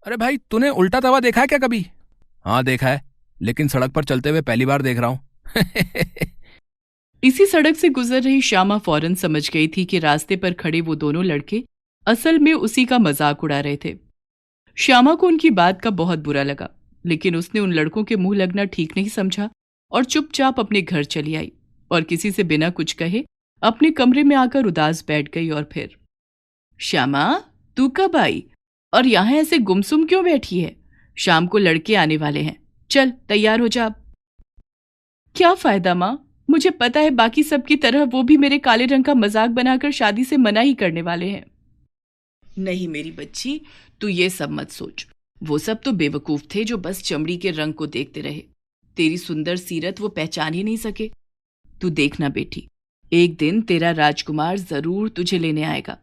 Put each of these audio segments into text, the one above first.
अरे भाई, तूने उल्टा तवा देखा है क्या कभी? हाँ देखा है, लेकिन सड़क पर चलते हुए पहली बार देख रहा हूँ। इसी सड़क से गुजर रही श्यामा फौरन समझ गई थी कि रास्ते पर खड़े वो दोनों लड़के असल में उसी का मजाक उड़ा रहे थे। श्यामा को उनकी बात का बहुत बुरा लगा, लेकिन उसने उन लड़कों के मुंह लगना ठीक नहीं समझा और चुपचाप अपने घर चली आई और किसी से बिना कुछ कहे अपने कमरे में आकर उदास बैठ गई। और फिर, श्यामा, तू कब आई और यहाँ ऐसे गुमसुम क्यों बैठी है? शाम को लड़के आने वाले हैं, चल तैयार हो जा अब। क्या फायदा माँ, मुझे पता है बाकी सब की तरह वो भी मेरे काले रंग का मजाक बनाकर शादी से मना ही करने वाले हैं। नहीं मेरी बच्ची, तू ये सब मत सोच। वो सब तो बेवकूफ थे जो बस चमड़ी के रंग को देखते रहे। तेरी सुंदर सीरत वो पहचान ही नहीं सके। तू देखना बेटी, एक दिन तेरा राजकुमार जरूर तुझे लेने आएगा,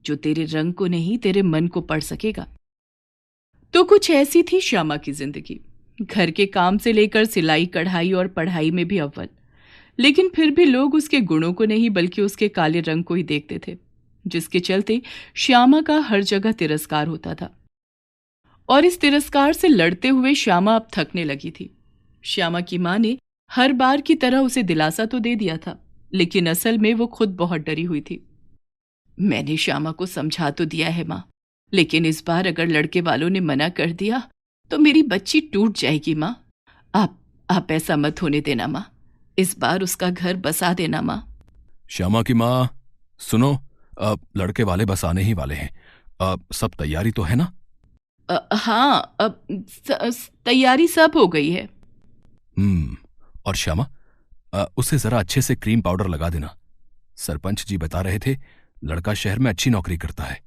जो तेरे रंग को नहीं तेरे मन को पढ़ सकेगा। तो कुछ ऐसी थी श्यामा की जिंदगी। घर के काम से लेकर सिलाई कढ़ाई और पढ़ाई में भी अव्वल, लेकिन फिर भी लोग उसके गुणों को नहीं बल्कि उसके काले रंग को ही देखते थे, जिसके चलते श्यामा का हर जगह तिरस्कार होता था। और इस तिरस्कार से लड़ते हुए श्यामा अब थकने लगी थी। श्यामा की मां ने हर बार की तरह उसे दिलासा तो दे दिया था, लेकिन असल में वो खुद बहुत डरी हुई थी। मैंने श्यामा को समझा तो दिया है मां, लेकिन इस बार अगर लड़के वालों ने मना कर दिया तो मेरी बच्ची टूट जाएगी मां। आप ऐसा मत होने देना मां, इस बार उसका घर बसा देना मां। श्यामा की माँ, सुनो, लड़के वाले बस आने ही वाले हैं। सब तैयारी तो है ना? हाँ, अब तैयारी सब हो गई है। और श्यामा, उसे जरा अच्छे से क्रीम पाउडर लगा देना। सरपंच जी बता रहे थे लड़का शहर में अच्छी नौकरी करता है।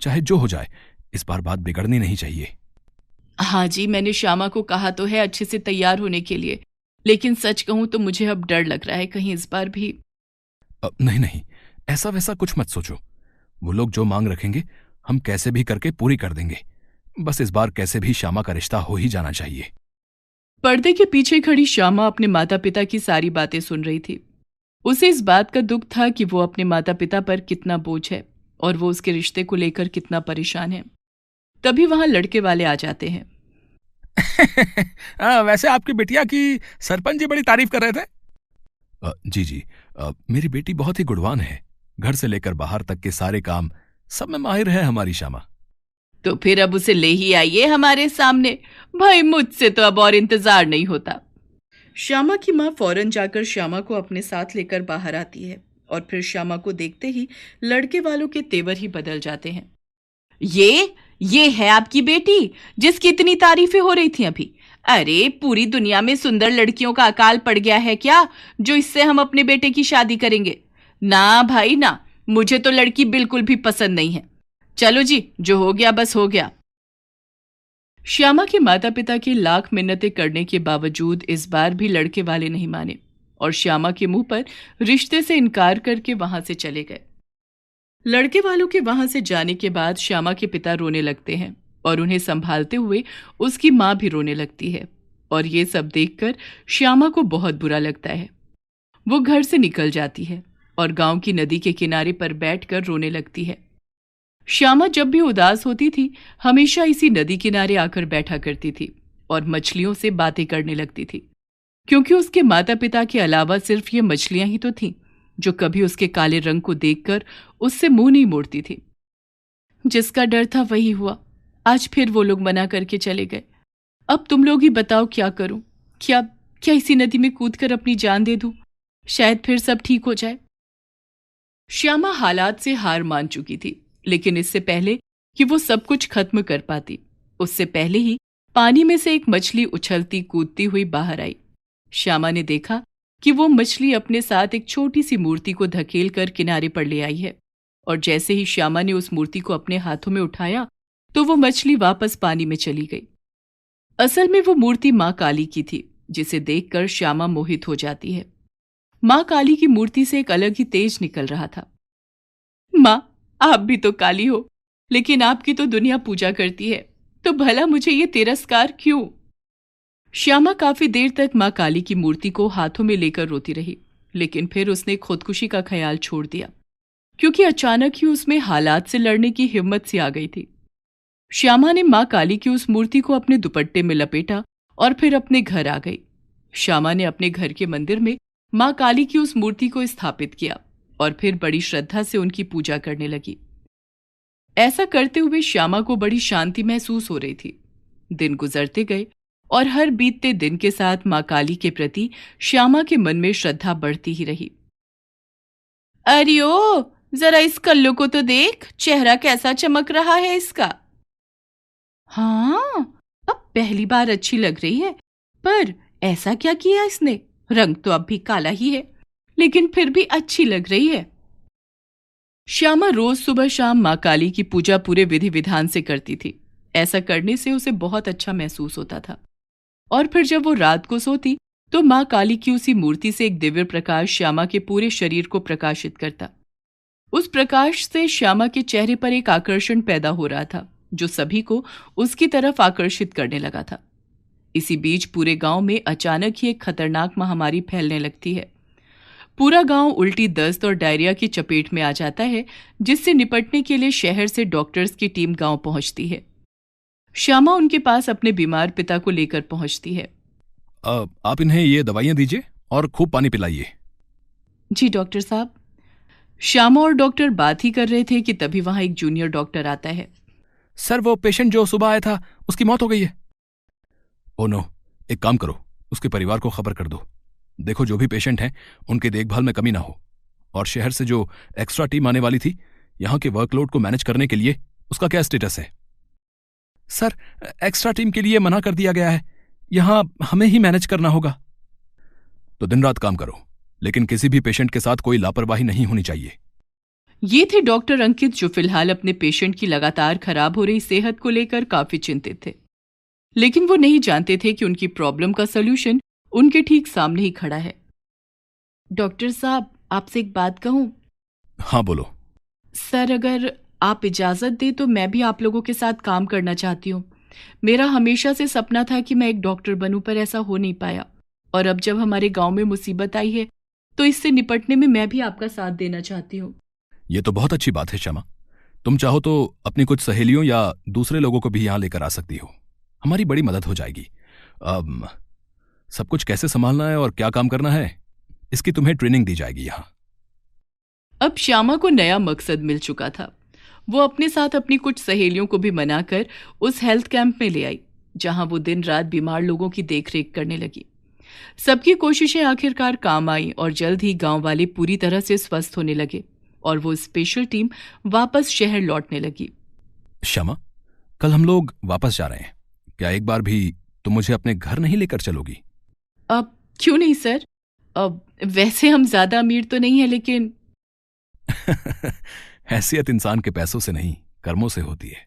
चाहे जो हो जाए, इस बार बात बिगड़नी नहीं चाहिए। हाँ जी, मैंने श्यामा को कहा तो है अच्छे से तैयार होने के लिए, लेकिन सच कहूं तो मुझे अब डर लग रहा है कहीं इस बार भी। नहीं नहीं, ऐसा वैसा कुछ मत सोचो। वो लोग जो मांग रखेंगे हम कैसे भी करके पूरी कर देंगे। बस इस बार कैसे भी श्यामा का रिश्ता हो ही जाना चाहिए। पर्दे के पीछे खड़ी श्यामा अपने माता पिता की सारी बातें सुन रही थी। उसे इस बात का दुख था कि वो अपने माता पिता पर कितना बोझ है और वो उसके रिश्ते को लेकर कितना परेशान है। तभी वहां लड़के वाले आ जाते हैं। वैसे आपकी बिटिया की सरपंच जी बड़ी तारीफ कर रहे थे। जी जी, मेरी बेटी बहुत ही गुणवान है। घर से लेकर बाहर तक के सारे काम सब में माहिर है हमारी श्यामा। तो फिर अब उसे ले ही आइए हमारे सामने। भाई मुझसे तो अब और इंतजार नहीं होता। श्यामा की मां फौरन जाकर श्यामा को अपने साथ लेकर बाहर आती है और फिर श्यामा को देखते ही लड़के वालों के तेवर ही बदल जाते हैं। ये है आपकी बेटी जिसकी इतनी तारीफें हो रही थी अभी। अरे पूरी दुनिया में सुंदर लड़कियों का अकाल पड़ गया है क्या, जो इससे हम अपने बेटे की शादी करेंगे? ना भाई ना, मुझे तो लड़की बिल्कुल भी पसंद नहीं है। चलो जी, जो हो गया बस हो गया। श्यामा के माता पिता की लाख मिन्नतें करने के बावजूद इस बार भी लड़के वाले नहीं माने और श्यामा के मुंह पर रिश्ते से इनकार करके वहां से चले गए। लड़के वालों के वहां से जाने के बाद श्यामा के पिता रोने लगते हैं और उन्हें संभालते हुए उसकी मां भी रोने लगती है। और ये सब देखकर श्यामा को बहुत बुरा लगता है। वो घर से निकल जाती है और गांव की नदी के किनारे पर बैठकर रोने लगती है। श्यामा जब भी उदास होती थी हमेशा इसी नदी किनारे आकर बैठा करती थी और मछलियों से बातें करने लगती थी, क्योंकि उसके माता पिता के अलावा सिर्फ ये मछलियां ही तो थीं जो कभी उसके काले रंग को देखकर उससे मुंह नहीं मोड़ती थी। जिसका डर था वही हुआ। आज फिर वो लोग मना करके चले गए। अब तुम लोग ही बताओ क्या करूं? क्या क्या इसी नदी में कूदकर अपनी जान दे दूं? शायद फिर सब ठीक हो जाए। श्यामा हालात से हार मान चुकी थी, लेकिन इससे पहले कि वो सब कुछ खत्म कर पाती, उससे पहले ही पानी में से एक मछली उछलती कूदती हुई बाहर आई। श्यामा ने देखा कि वो मछली अपने साथ एक छोटी सी मूर्ति को धकेल कर किनारे पर ले आई है और जैसे ही श्यामा ने उस मूर्ति को अपने हाथों में उठाया तो वो मछली वापस पानी में चली गई। असल में वो मूर्ति मां काली की थी, जिसे देखकर श्यामा मोहित हो जाती है। मां काली की मूर्ति से एक अलग ही तेज निकल रहा था। मां, आप भी तो काली हो, लेकिन आपकी तो दुनिया पूजा करती है, तो भला मुझे ये तिरस्कार क्यों? श्यामा काफी देर तक मां काली की मूर्ति को हाथों में लेकर रोती रही, लेकिन फिर उसने खुदकुशी का ख्याल छोड़ दिया, क्योंकि अचानक ही उसमें हालात से लड़ने की हिम्मत सी आ गई थी। श्यामा ने माँ काली की उस मूर्ति को अपने दुपट्टे में लपेटा और फिर अपने घर आ गई। श्यामा ने अपने घर के मंदिर में माँ काली की उस मूर्ति को स्थापित किया और फिर बड़ी श्रद्धा से उनकी पूजा करने लगी। ऐसा करते हुए श्यामा को बड़ी शांति महसूस हो रही थी। दिन गुजरते गए और हर बीतते दिन के साथ माँ काली के प्रति श्यामा के मन में श्रद्धा बढ़ती ही रही। अरे ओ, जरा इस कल्लू को तो देख, चेहरा कैसा चमक रहा है इसका। हाँ, अब पहली बार अच्छी लग रही है, पर ऐसा क्या किया इसने? रंग तो अब भी काला ही है, लेकिन फिर भी अच्छी लग रही है। श्यामा रोज सुबह शाम माँ काली की पूजा पूरे विधि विधान से करती थी। ऐसा करने से उसे बहुत अच्छा महसूस होता था। और फिर जब वो रात को सोती तो माँ काली की उसी मूर्ति से एक दिव्य प्रकाश श्यामा के पूरे शरीर को प्रकाशित करता। उस प्रकाश से श्यामा के चेहरे पर एक आकर्षण पैदा हो रहा था, जो सभी को उसकी तरफ आकर्षित करने लगा था। इसी बीच पूरे गांव में अचानक ही एक खतरनाक महामारी फैलने लगती है। पूरा गांव उल्टी दस्त और डायरिया की चपेट में आ जाता है, जिससे निपटने के लिए शहर से डॉक्टर्स की टीम गांव पहुंचती है। श्यामा उनके पास अपने बीमार पिता को लेकर पहुंचती है। आप इन्हें ये दवाइयां दीजिए और खूब पानी पिलाइए। जी डॉक्टर साहब। श्यामा और डॉक्टर बात ही कर रहे थे कि तभी वहां एक जूनियर डॉक्टर आता है। सर, वो पेशेंट जो सुबह आया था उसकी मौत हो गई है। ओ नो, एक काम करो, उसके परिवार को खबर कर दो। देखो, जो भी पेशेंट हैं उनके देखभाल में कमी ना हो। और शहर से जो एक्स्ट्रा टीम आने वाली थी, यहां के वर्कलोड को मैनेज करने के लिए उसका क्या स्टेटस है? सर, एक्स्ट्रा टीम के लिए मना कर दिया गया है, यहां हमें ही मैनेज करना होगा। तो दिन रात काम करो, लेकिन किसी भी पेशेंट के साथ कोई लापरवाही नहीं होनी चाहिए। ये थे डॉक्टर अंकित, जो फिलहाल अपने पेशेंट की लगातार खराब हो रही सेहत को लेकर काफी चिंतित थे। लेकिन वो नहीं जानते थे कि उनकी प्रॉब्लम का सलूशन उनके ठीक सामने ही खड़ा है। डॉक्टर साहब, आपसे एक बात कहूं? हाँ, बोलो। सर, अगर आप इजाजत दें तो मैं भी आप लोगों के साथ काम करना चाहती हूँ। मेरा हमेशा से सपना था कि मैं एक डॉक्टर बनूं, पर ऐसा हो नहीं पाया। और अब जब हमारे गांव में मुसीबत आई है तो इससे निपटने में मैं भी आपका साथ देना चाहती हूँ। ये तो बहुत अच्छी बात है श्यामा। तुम चाहो तो अपनी कुछ सहेलियों या दूसरे लोगों को भी यहां लेकर आ सकती हो। हमारी बड़ी मदद हो जाएगी। सब कुछ कैसे संभालना है और क्या काम करना है, इसकी तुम्हें ट्रेनिंग दी जाएगी यहां। अब श्यामा को नया मकसद मिल चुका था। वो अपने साथ अपनी कुछ सहेलियों को भी मनाकर उस हेल्थ कैंप में ले आई, जहां वो दिन रात बीमार लोगों की देखरेख करने लगी। सबकी कोशिशें आखिरकार काम आई और जल्द ही गांव वाले पूरी तरह से स्वस्थ होने लगे और वो स्पेशल टीम वापस शहर लौटने लगी। श्यामा, कल हम लोग वापस जा रहे हैं। क्या एक बार भी तुम मुझे अपने घर नहीं लेकर चलोगी? अब क्यों नहीं सर? अब वैसे हम ज्यादा अमीर तो नहीं है, लेकिन हैसियत इंसान के पैसों से नहीं, कर्मों से होती है।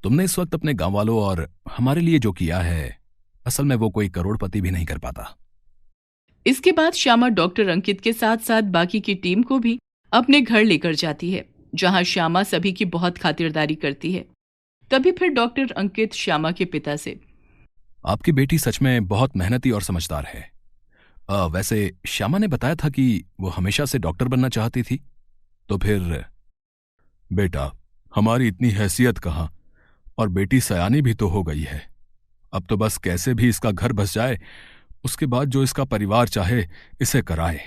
तुमने इस वक्त अपने गांव वालों और हमारे लिए जो किया है, असल में वो कोई करोड़पति भी नहीं कर पाता। इसके बाद श्यामा डॉक्टर अंकित के साथ साथ बाकी की टीम को भी अपने घर लेकर जाती है, जहां श्यामा सभी की बहुत खातिरदारी करती है। तभी फिर डॉक्टर अंकित श्यामा के पिता से, आपकी बेटी सच में बहुत मेहनती और समझदार है। वैसे श्यामा ने बताया था कि वो हमेशा से डॉक्टर बनना चाहती थी, तो फिर? बेटा, हमारी इतनी हैसियत कहाँ, और बेटी सयानी भी तो हो गई है। अब तो बस कैसे भी इसका घर बस जाए, उसके बाद जो इसका परिवार चाहे इसे कराए।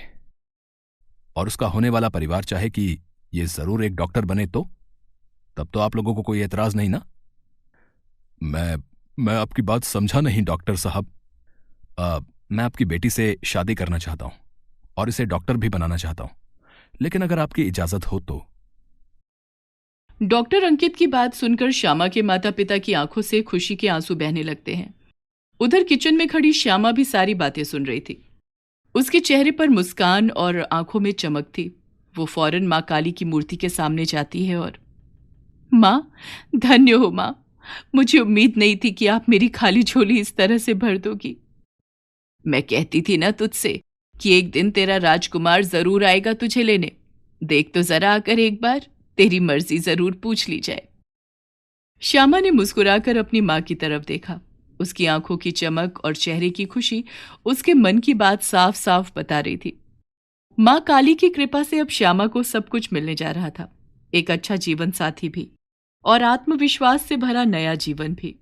और उसका होने वाला परिवार चाहे कि ये जरूर एक डॉक्टर बने, तो तब तो आप लोगों को कोई एतराज नहीं ना? मैं आपकी बात समझा नहीं डॉक्टर साहब। मैं आपकी बेटी से शादी करना चाहता हूं और इसे डॉक्टर भी बनाना चाहता हूं, लेकिन अगर आपकी इजाजत हो तो। डॉक्टर अंकित की बात सुनकर श्यामा के माता पिता की आंखों से खुशी के आंसू बहने लगते हैं। उधर किचन में खड़ी श्यामा भी सारी बातें सुन रही थी। उसके चेहरे पर मुस्कान और आंखों में चमक थी। वो फौरन माँ काली की मूर्ति के सामने जाती है और, माँ, धन्य हो माँ। मुझे उम्मीद नहीं थी कि आप मेरी खाली झोली इस तरह से भर दोगी। मैं कहती थी ना तुझसे कि एक दिन तेरा राजकुमार जरूर आएगा तुझे लेने। देख तो जरा आकर एक बार, तेरी मर्जी जरूर पूछ ली जाए। श्यामा ने मुस्कुराकर अपनी माँ की तरफ देखा। उसकी आंखों की चमक और चेहरे की खुशी उसके मन की बात साफ साफ बता रही थी। माँ काली की कृपा से अब श्यामा को सब कुछ मिलने जा रहा था, एक अच्छा जीवन साथी भी। और आत्मविश्वास से भरा नया जीवन भी।